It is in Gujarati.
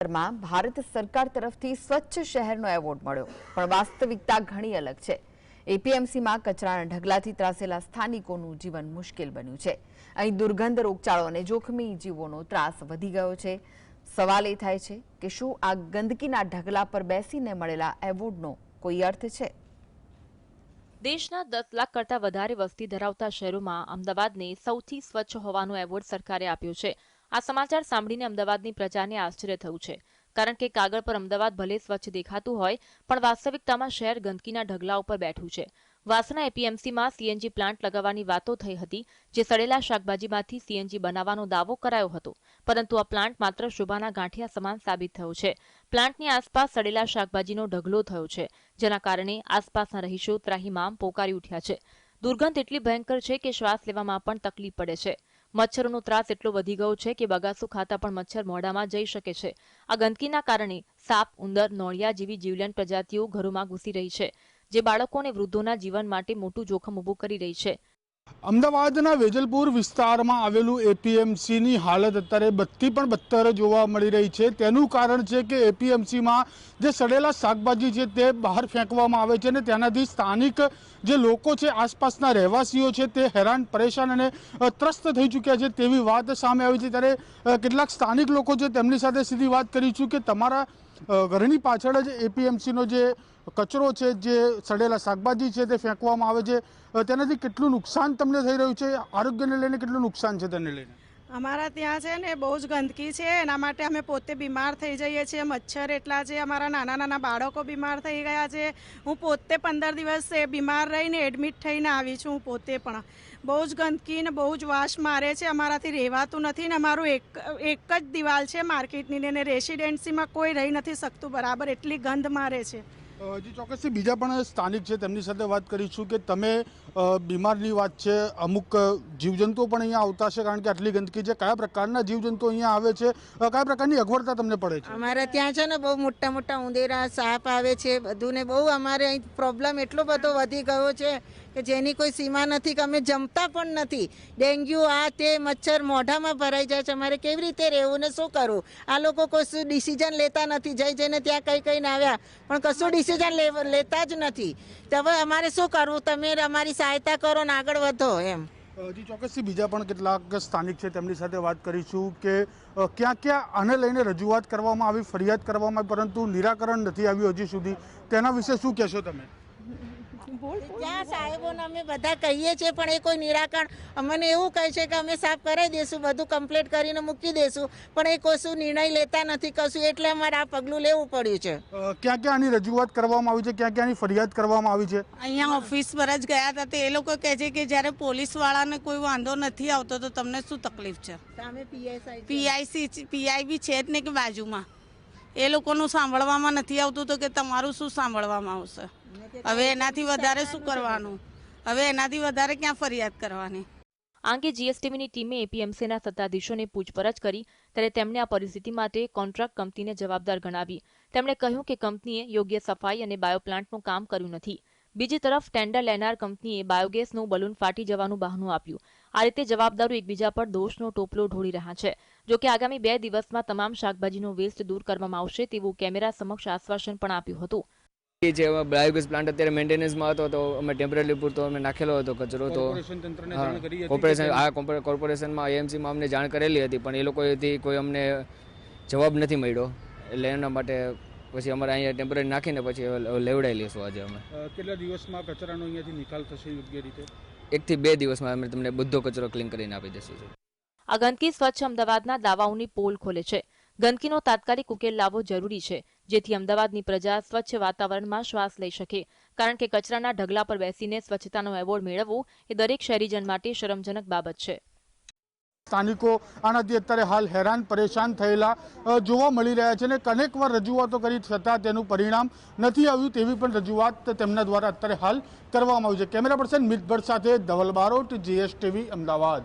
માં ભારત સરકાર તરફથી સ્વચ્છ શહેરનો એવોર્ડ મળ્યો, પણ વાસ્તવિકતા ઘણી અલગ છે। એપીએમસીમાં કચરાના ઢગલાથી ત્રાસેલા સ્થાનિકોનું જીવન મુશ્કેલ બન્યું છે। અહીં દુર્ગંધ, રોગચાળો અને જોખમી જીવોનો ત્રાસ વધી ગયો છે। સવાલ એ થાય છે કે શું આ ગંદકીના ઢગલા પર બેસીને મળેલા એવોર્ડનો કોઈ અર્થ છે? દેશના 10 લાખ કરતા વધારે વસ્તી ધરાવતા શહેરોમાં અમદાવાદને સૌથી સ્વચ્છ હોવાનો એવોર્ડ સરકારે આપ્યો છે। આ સમાચાર સાંભળીને અમદાવાદની પ્રજાને આશ્ચર્ય થયું છે, કારણ કે કાગળ પર અમદાવાદ ભલે સ્વચ્છ દેખાતું હોય, પણ વાસ્તવિકતામાં શહેર ગંદકીના ઢગલા ઉપર બેઠું છે। વાસણા એપીએમસીમાં સીએનજી પ્લાન્ટ લગાવવાની વાતો થઈ હતી, જે સડેલા શાકભાજીમાંથી સીએનજી બનાવવાનો દાવો કરાયો હતો, પરંતુ આ પ્લાન્ટ માત્ર શોભાના ગાંઠિયા સમાન સાબિત થયો છે। પ્લાન્ટની આસપાસ સડેલા શાકભાજીનો ઢગલો થયો છે, જેના કારણે આસપાસના રહીશો ત્રાહિમામ પોકારી ઉઠ્યા છે। દુર્ગંધ એટલી ભયંકર છે કે શ્વાસ લેવામાં પણ તકલીફ પડે છે। મચ્છરોનો ત્રાસ એટલો વધી ગયો છે કે બગાસું ખાતા પણ મચ્છર મોઢામાં જઈ શકે છે। આ ગંદકીના કારણે સાપ, ઉંદર, નોળિયા જેવી જીવલેણ પ્રજાતિઓ ઘરોમાં ઘૂસી રહી છે, જે બાળકો અને વૃદ્ધોના જીવન માટે મોટું જોખમ ઊભું કરી રહી છે। અમદાવાદના વેજલપુર વિસ્તારમાં આવેલું એપીએમસીની હાલત અત્યારે બદથી પણ બદતર જોવા મળી રહી છે। તેનું કારણ છે કે એપીએમસીમાં જે સડેલા શાકભાજી છે તે બહાર ફેંકવામાં આવે છે અને તેનાથી સ્થાનિક જે લોકો છે, આસપાસના રહેવાસીઓ છે, તે હેરાન, પરેશાન અને ત્રસ્ત થઈ ચૂક્યા છે તેવી વાત સામે આવી છે। ત્યારે કેટલાક સ્થાનિક લોકો છે તેમની સાથે સીધી વાત કરીશું કે તમારા ઘરની પાછળ જ એપીએમસીનો જે કચરો છે, જે સડેલા શાકભાજી છે તે ફેંકવામાં આવે છે, તેનાથી કેટલું નુકસાન તમને થઈ રહ્યું છે? આરોગ્યને લઈને કેટલું નુકસાન છે તેને લઈને? અમારા ત્યાં છે ને બહુ જ ગંદકી છે, એના માટે અમે પોતે બીમાર થઈ જઈએ છીએ। મચ્છર એટલા છે, અમારા નાના નાના બાળકો બીમાર થઈ ગયા છે। હું પોતે 15 દિવસ બીમાર રહીને એડમિટ થઈને આવી છું। હું પોતે પણ બહુ જ ગંદકી ને બહુ જ વાસ મારે છે, અમારાથી રહેવાતું નથી ને અમારું એક જ દિવાલ છે માર્કેટની ને રેસિડેન્સીમાં કોઈ રહી નથી શકતું બરાબર, એટલી ગંધ મારે છે। હજી ચોક્કસથી બીજા પણ સ્થાનિક છે તેમની સાથે વાત કરીશું કે તમે બીમારની વાત છે, અમુક જીવજંતુઓ પણ અહીંયા આવતા છે કારણ કે આટલી ગંદકી છે, કયા પ્રકારના જીવજંતુઓ અહીંયા આવે છે, કયા પ્રકારની અગવડતા તમને પડે છે? અમારે ત્યાં છે ને બહુ મોટા મોટા ઉંદેરા, સાપ આવે છે બધું ને બહુ અમારે અહીં પ્રોબ્લેમ એટલો બધો વધી ગયો છે કે જેની કોઈ સીમા નથી, કે અમે જમતા પણ નથી। ડેન્ગ્યુ આ તે મચ્છર મોઢામાં ભરાઈ જાય છે, અમારે કેવી રીતે રહેવું ને શું કરવું? આ લોકો કશું ડિસિઝન લેતા નથી, જઈને ત્યાં કઈને આવ્યા પણ કશું ડિસિઝન લેતા જ નથી। તો હવે અમારે શું કરવું? તમે અમારી સહાયતા કરો ને આગળ વધો એમ। હજી ચોક્કસથી બીજા પણ કેટલાક સ્થાનિક છે તેમની સાથે વાત કરીશું કે ક્યાં ક્યાં આને લઈને રજૂઆત કરવામાં આવી, ફરિયાદ કરવામાં આવી, પરંતુ નિરાકરણ નથી આવ્યું હજી સુધી, તેના વિશે શું કહેશો તમે? ત્યાં સાહેબોને અમે બધા કહીએ છીએ પણ એ કોઈ નિરાકરણ, અમને એવું કહે છે કે અમે સાફ કરાવી દઈશું, બધું કમ્પ્લીટ કરીને મૂકી દઈશું, પણ એ કશું નિર્ણય લેતા નથી કશું, એટલે અમારે આ પગલું લેવું પડ્યું છે। ક્યાં ક્યાં આની રજૂઆત કરવામાં આવી છે, ક્યાં ક્યાં આની ફરિયાદ કરવામાં આવી છે? અહીંયા ઓફિસ પર જ ગયા હતા તો એ લોકો કહે છે કે જ્યારે પોલીસવાળાને કોઈ વાંધો નથી આવતો તો તમને શું તકલીફ છે? સામે પીઆઈ બી છે જ ને કે બાજુમાં, એ લોકોનું સાંભળવામાં નથી આવતું તો કે તમારું શું સાંભળવામાં આવશે? હવે એનાથી વધારે શું કરવાનું? હવે એનાથી વધારે ક્યાં ફરિયાદ કરવાની? આ અંગે જીએસટીવીની ટીમે એપીએમસીના સત્તાધીશોને પૂછપરછ કરી, ત્યારે તેમણે આ પરિસ્થિતિ માટે કોન્ટ્રાક્ટ કંપનીને જવાબદાર ગણાવી। તેમણે કહ્યું કે કંપનીએ યોગ્ય સફાઈ અને બાયોપ્લાન્ટનું કામ કર્યું નથી। બીજી તરફ ટેન્ડર લેનાર કંપનીએ બાયોગેસનું બલૂન ફાટી જવાનું બહાનું આપ્યું। આ રીતે જવાબદારો એકબીજા પર દોષનો ટોપલો ઢોળી રહ્યા છે। જોકે આગામી 2 દિવસમાં તમામ શાકભાજીનો વેસ્ટ દૂર કરવામાં આવશે તેવું કેમેરા સમક્ષ આશ્વાસન પણ આપ્યું હતું। જે બાયોગેસ પ્લાન્ટ અત્યારે મેન્ટેનન્સમાં હતો તો અમે ટેમ્પરરી પૂરતો અમે નાખેલો હતો કચરો, તો કોર્પોરેશનમાં એએમસીમાં અમને જાણ કરેલી હતી પણ એ લોકોએથી કોઈ અમને જવાબ નથી મળ્યો, એટલે એના માટે પછી અમારે અહીંયા ટેમ્પરરી નાખીને પછી લેવડાવી લઈશું આજે અમે। કેટલા દિવસમાં કચરાનો અહીંયાથી નિકાલ થશે યોગ્ય રીતે? 1 થી 2 દિવસમાં અમે તમને બધો કચરો ક્લીન કરીને આપી દઈશું। આ ગંદકી સ્વચ્છ અમદાવાદના દાવાઓની પોલ ખોલે છે। ગંદકીનો તાત્કાલિક ઉકેલ લાવવો જરૂરી છે, જેથી અમદાવાદની પ્રજા સ્વચ્છ વાતાવરણમાં શ્વાસ લઈ શકે, કારણ કે કચરાના ઢગલા પર બેસીને સ્વચ્છતાનો એવોર્ડ મેળવવો એ દરેક શહેરીજન માટે શરમજનક બાબત છે। સ્થાનિકો આનાથી અત્યારે હાલ હેરાન પરેશાન થયેલા જોવા મળી રહ્યા છે અને અનેક વાર રજૂઆતો કરી છતાં તેનું પરિણામ નથી આવ્યું તેવી પણ રજૂઆત તેમના દ્વારા અત્યારે હાલ કરવામાં આવી છે। કેમેરા પર્સન મિત ભટ્ટ સાથે ધવલ બારોટ, જીએસટીવી, અમદાવાદ।